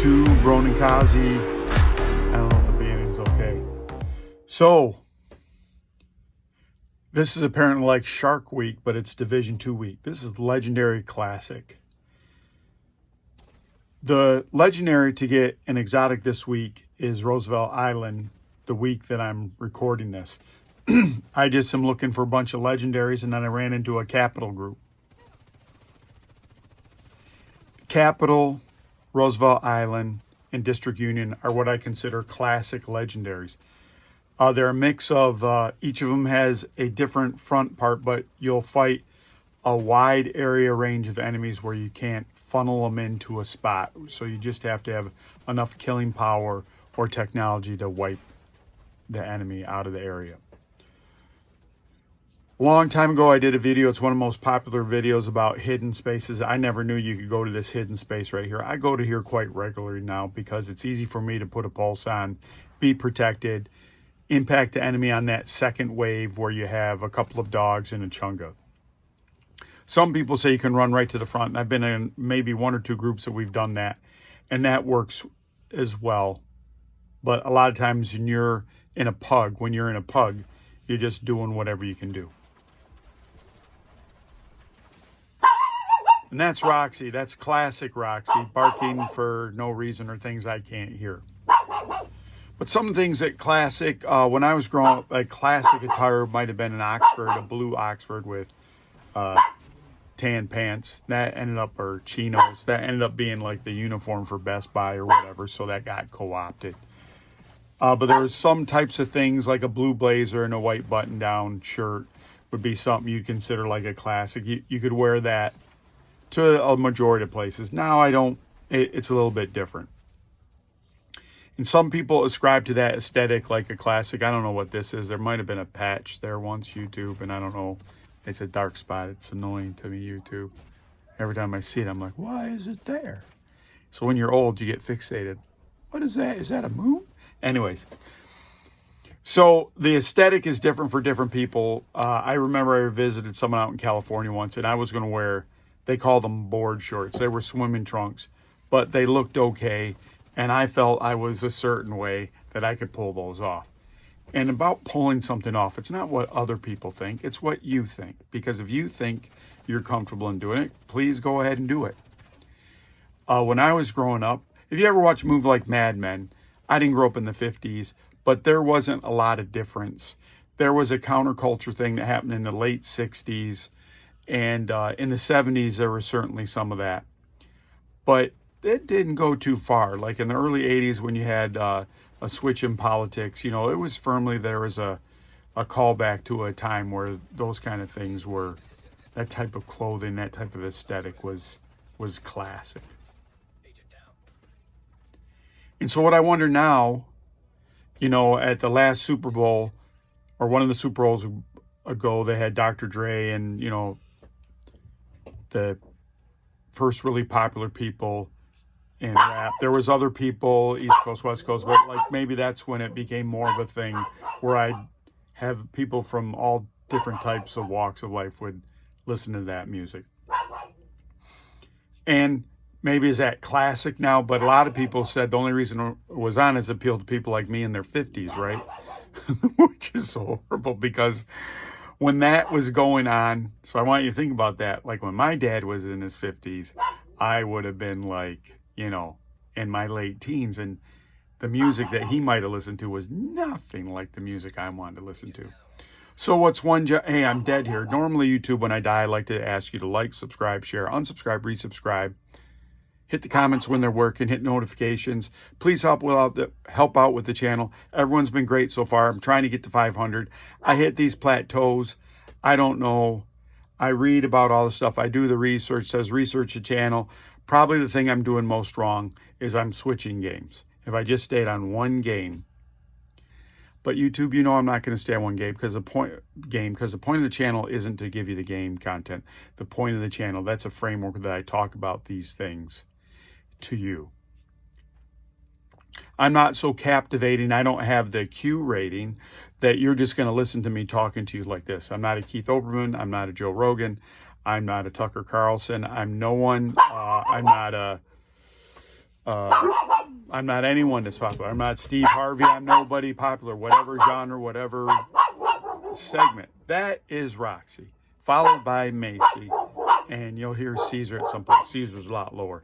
to Kazi. I don't know if the beginning's okay. So, this is apparently like Shark Week, but it's Division 2 week. This is Legendary Classic. The Legendary to get an exotic this week is Roosevelt Island, the week that I'm recording this. I just am looking for a bunch of legendaries, and then I ran into a capital group. Capital, Roosevelt Island, and District Union are what I consider classic legendaries. They're a mix of, each of them has a different front part, but you'll fight a wide area range of enemies where you can't funnel them into a spot. So you just have to have enough killing power or technology to wipe the enemy out of the area. A long time ago, I did a video. It's one of the most popular videos about hidden spaces. I never knew you could go to this hidden space right here. I go to here quite regularly now because it's easy for me to put a pulse on, be protected, impact the enemy on that second wave where you have a couple of dogs and a chunga. Some people say you can run right to the front, and I've been in maybe one or two groups that we've done that, and that works as well. But a lot of times when you're in a pug, you're just doing whatever you can do. And that's Roxy. That's classic Roxy, barking for no reason or things I can't hear. But some things that classic, when I was growing up, a classic attire might have been an Oxford, a blue Oxford with tan pants. That ended up, or chinos, that ended up being like the uniform for Best Buy or whatever, so that got co-opted. But there was some types of things like a blue blazer and a white button-down shirt would be something you consider like a classic. You could wear that to a majority of places. Now I don't, it's a little bit different. And some people ascribe to that aesthetic like a classic. I don't know what this is. There might have been a patch there once, YouTube, and I don't know. It's a dark spot. It's annoying to me, YouTube. Every time I see it, I'm like, why is it there? So when you're old, you get fixated. What is that? Is that a moon? Anyways, so the aesthetic is different for different people. I remember I visited someone out in California once, and I was going to wear, they called them board shorts. They were swimming trunks, but they looked okay, and I felt I was a certain way that I could pull those off. And about pulling something off, it's not what other people think, it's what you think. Because if you think you're comfortable in doing it, please go ahead and do it. When I was growing up, if you ever watch a movie like Mad Men, I didn't grow up in the 50s, but there wasn't a lot of difference. There was a counterculture thing that happened in the late 60s, and in the 70s, there was certainly some of that. But it didn't go too far. Like in the early 80s when you had a switch in politics, you know, it was firmly, there was a callback to a time where those kind of things were, that type of clothing, that type of aesthetic was classic. And so what I wonder now, you know, at the last Super Bowl, or one of the Super Bowls ago, they had Dr. Dre and, you know, the first really popular people in rap. There was other people, East Coast, West Coast, but like maybe that's when it became more of a thing where I'd have people from all different types of walks of life would listen to that music. And maybe is that classic now, but a lot of people said the only reason it was on is appeal to people like me in their 50s, right? Which is so horrible because when that was going on, so I want you to think about that. Like when my dad was in his 50s, I would have been like, you know, in my late teens, and the music that he might have listened to was nothing like the music I wanted to listen to. So what's one, hey, I'm dead here. Normally YouTube, when I die, I like to ask you to like, subscribe, share, unsubscribe, resubscribe. Hit the comments when they're working, hit notifications. Please help out with the channel. Everyone's been great so far. I'm trying to get to 500. I hit these plateaus. I don't know. I read about all the stuff. I do the research, says research the channel. Probably the thing I'm doing most wrong is I'm switching games. If I just stayed on one game. But YouTube, you know I'm not going to stay on one game because the point of the channel isn't to give you the game content. The point of the channel, that's a framework that I talk about these things to you. I'm not so captivating. I don't have the Q rating that you're just going to listen to me talking to you like this. I'm not a Keith Olbermann. I'm not a Joe Rogan. I'm not a Tucker Carlson. I'm no one. I'm not a I'm not anyone that's popular. I'm not Steve Harvey. I'm nobody popular. Whatever genre, whatever segment. That is Roxy, followed by Macy, and you'll hear Caesar at some point. Caesar's a lot lower.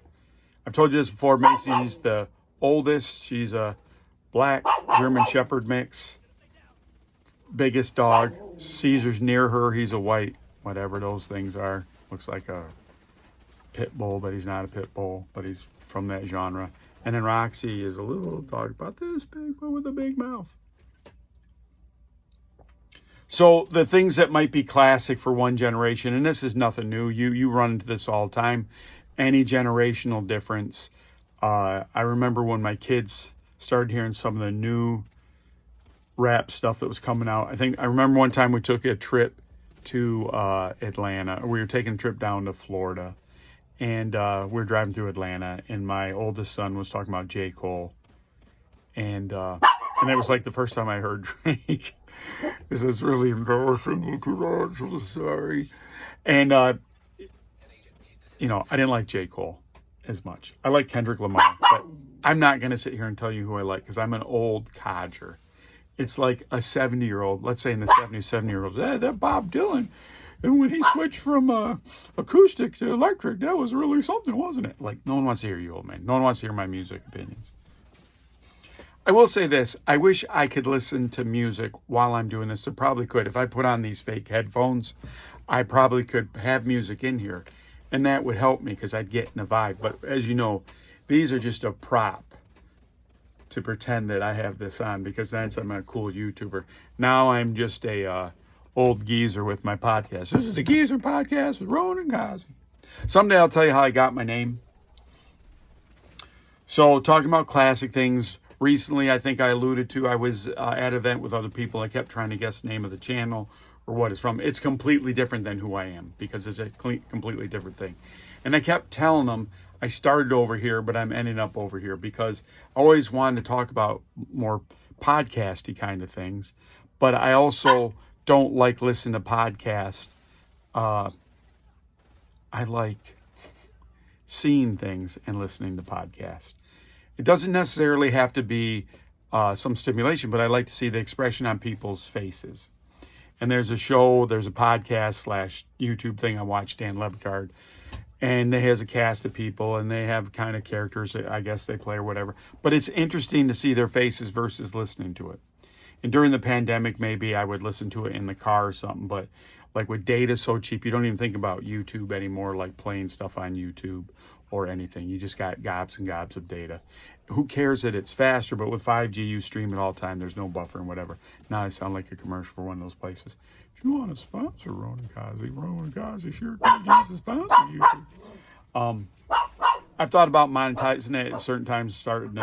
I've told you this before. Macy's the oldest. She's a black German Shepherd mix. Biggest dog. Caesar's near her. He's a white, whatever those things are. Looks like a pit bull, but he's not a pit bull, but he's from that genre. And then Roxy is a little dog about this big, but with a big mouth. So the things that might be classic for one generation, and this is nothing new. You run into this all the time. Any generational difference. I remember when my kids started hearing some of the new rap stuff that was coming out. I remember one time we took a trip to Atlanta. We were taking a trip down to Florida, and we were driving through Atlanta, and my oldest son was talking about J. Cole, and it was like the first time I heard Drake. This is really embarrassing you too much. I'm sorry. And I didn't like J. Cole as much. I like Kendrick Lamar, but I'm not going to sit here and tell you who I like because I'm an old codger. It's like a 70-year-old, let's say in the 70s, 70-year-olds, that Bob Dylan, and when he switched from acoustic to electric, that was really something, wasn't it? Like, no one wants to hear you, old man. No one wants to hear my music opinions. I will say this. I wish I could listen to music while I'm doing this. I probably could. If I put on these fake headphones, I probably could have music in here, and that would help me because I'd get in a vibe. But as you know, these are just a prop to pretend that I have this on because I'm a cool YouTuber. Now I'm just a old geezer with my podcast. This is the Geezer Podcast with Rowan and Kazi. Someday I'll tell you how I got my name. So talking about classic things, recently I think I alluded to, I was at an event with other people. I kept trying to guess the name of the channel or what it's from. It's completely different than who I am because it's a completely different thing. And I kept telling them, I started over here, but I'm ending up over here because I always wanted to talk about more podcasty kind of things. But I also don't like listening to podcasts. I like seeing things and listening to podcasts. It doesn't necessarily have to be some stimulation, but I like to see the expression on people's faces. And there's a podcast / YouTube thing I watch, Dan Lebcard. And it has a cast of people, and they have kind of characters that I guess they play or whatever. But it's interesting to see their faces versus listening to it. And during the pandemic, maybe I would listen to it in the car or something. But like with data so cheap, you don't even think about YouTube anymore, like playing stuff on YouTube or anything. You just got gobs and gobs of data. Who cares that it's faster? But with 5G, you stream it all the time. There's no buffer and whatever. Now I sound like a commercial for one of those places. If you want to sponsor Rowan and Kazi sure can use a sponsor YouTube. I've thought about monetizing it at certain times, starting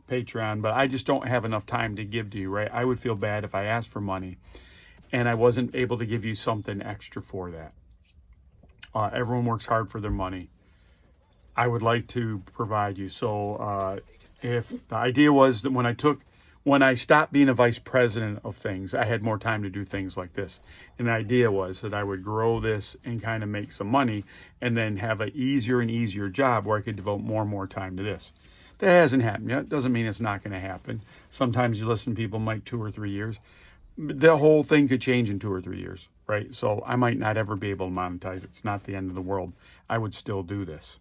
Patreon, but I just don't have enough time to give to you, right? I would feel bad if I asked for money and I wasn't able to give you something extra for that. Everyone works hard for their money. I would like to provide you. So if the idea was that when I stopped being a vice president of things, I had more time to do things like this. And the idea was that I would grow this and kind of make some money and then have an easier and easier job where I could devote more and more time to this. That hasn't happened yet. Doesn't mean it's not going to happen. Sometimes you listen to people like 2 or 3 years. The whole thing could change in 2 or 3 years, right? So I might not ever be able to monetize it. It's not the end of the world. I would still do this.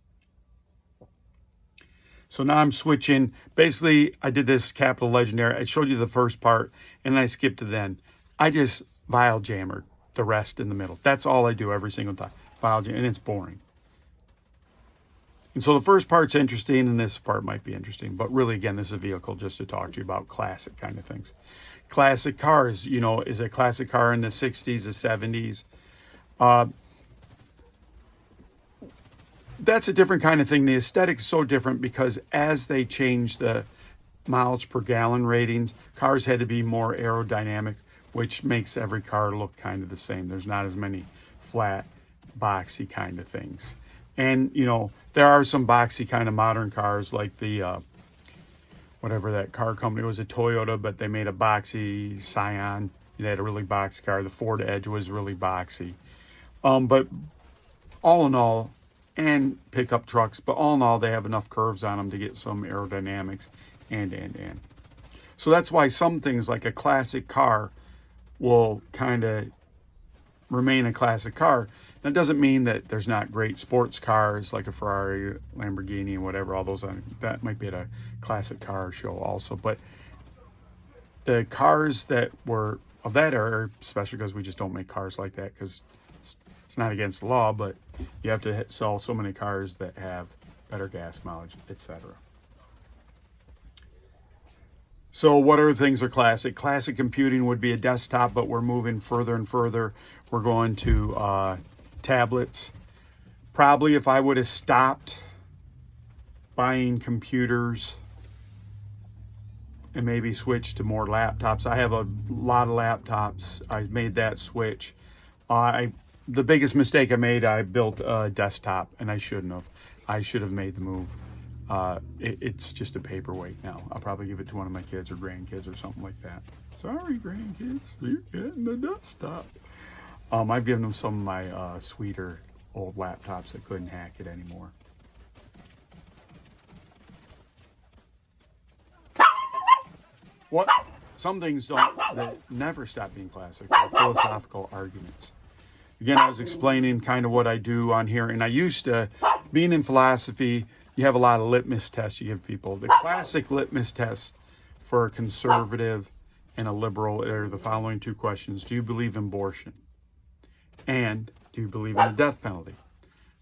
So now I'm switching. Basically, I did this Capital Legendary. I showed you the first part, and then I skipped to then. I just vial jammered the rest in the middle. That's all I do every single time. Vial jam, and it's boring. And so the first part's interesting, and this part might be interesting. But really, again, this is a vehicle just to talk to you about classic kind of things. Classic cars, is a classic car in the 60s, the 70s. That's a different kind of thing. The aesthetic is so different because as they changed the miles per gallon ratings, cars had to be more aerodynamic, which makes every car look kind of the same. There's not as many flat, boxy kind of things. And, there are some boxy kind of modern cars like the, whatever that car company was, a Toyota, but they made a boxy Scion. They had a really boxy car. The Ford Edge was really boxy. But all in all, and pickup trucks. But all in all, they have enough curves on them to get some aerodynamics and. So that's why some things like a classic car will kind of remain a classic car. That doesn't mean that there's not great sports cars like a Ferrari, Lamborghini, and whatever. All those, that might be at a classic car show also. But the cars that were of that era, especially because we just don't make cars like that, because it's not against the law, but you have to sell so many cars that have better gas mileage, etc. So what other things are classic? Classic computing would be a desktop, but we're moving further and further. We're going to tablets. Probably if I would have stopped buying computers and maybe switched to more laptops. I have a lot of laptops. I made that switch. The biggest mistake I made, I built a desktop, and I shouldn't have. I should have made the move. It's just a paperweight now. I'll probably give it to one of my kids or grandkids or something like that. Sorry, grandkids, you're getting the desktop. I've given them some of my sweeter old laptops that couldn't hack it anymore. What? Some things that never stop being classic are philosophical arguments. Again, I was explaining kind of what I do on here, and I used to, being in philosophy, you have a lot of litmus tests you give people. The classic litmus test for a conservative and a liberal are the following two questions. Do you believe in abortion? And do you believe in the death penalty?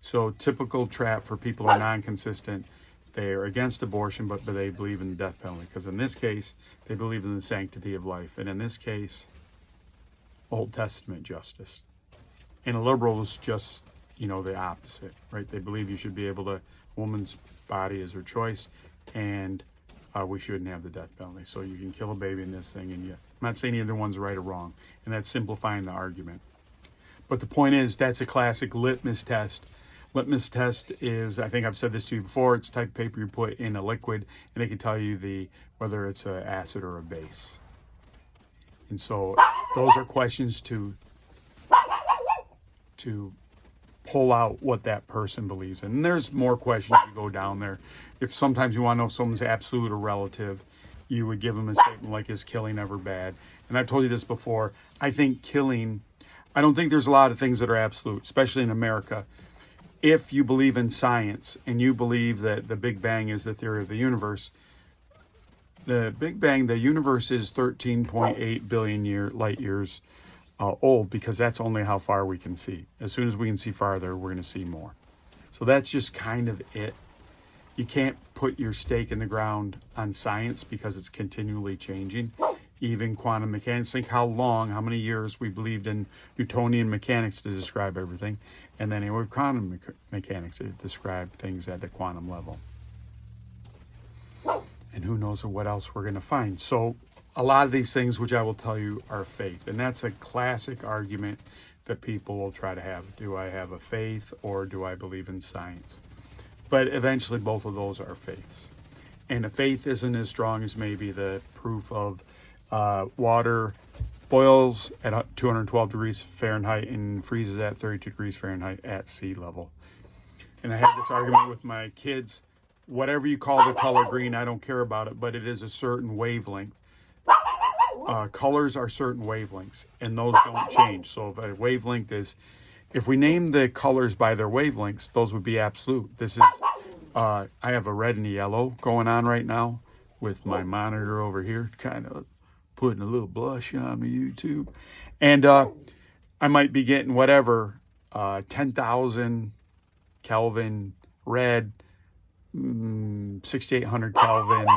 So typical trap for people who are non-consistent. They are against abortion, but they believe in the death penalty. Because in this case, they believe in the sanctity of life. And in this case, Old Testament justice. And a liberal is just, the opposite, right? They believe you should be able to, woman's body is her choice, and we shouldn't have the death penalty. So you can kill a baby in this thing, and I'm not saying either one's right or wrong, and that's simplifying the argument. But the point is, that's a classic litmus test. Litmus test is, I think I've said this to you before, it's the type of paper you put in a liquid, and it can tell you whether it's an acid or a base. And so those are questions to pull out what that person believes in. And there's more questions you go down there. If sometimes you want to know if someone's absolute or relative, you would give them a statement like, is killing ever bad? And I've told you this before. I think I don't think there's a lot of things that are absolute, especially in America. If you believe in science and you believe that the Big Bang is the theory of the universe, the Big Bang, the universe is 13.8 billion light years old, because that's only how far we can see. As soon as we can see farther, we're going to see more. So that's just kind of it. You can't put your stake in the ground on science because it's continually changing. Even quantum mechanics, think how many years we believed in Newtonian mechanics to describe everything. And then with quantum mechanics to describe things at the quantum level. And who knows what else we're going to find. So a lot of these things, which I will tell you, are faith. And that's a classic argument that people will try to have. Do I have a faith or do I believe in science? But eventually both of those are faiths. And a faith isn't as strong as maybe the proof of water boils at 212 degrees Fahrenheit and freezes at 32 degrees Fahrenheit at sea level. And I had this argument with my kids. Whatever you call the color green, I don't care about it, but it is a certain wavelength. Colors are certain wavelengths, and those don't change. So if a wavelength if we name the colors by their wavelengths, those would be absolute. This is, I have a red and a yellow going on right now with my monitor over here, kind of putting a little blush on my YouTube. And I might be getting 10,000 Kelvin red, 6,800 Kelvin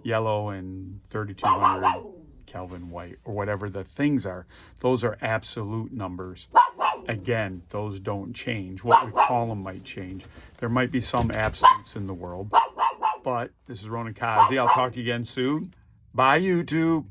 yellow, and 3,200 Kelvin white, or whatever the things are. Those are absolute numbers. Again, those don't change. What we call them might change. There might be some absolutes in the world. But this is Ronan Kazi. I'll talk to you again soon. Bye, YouTube.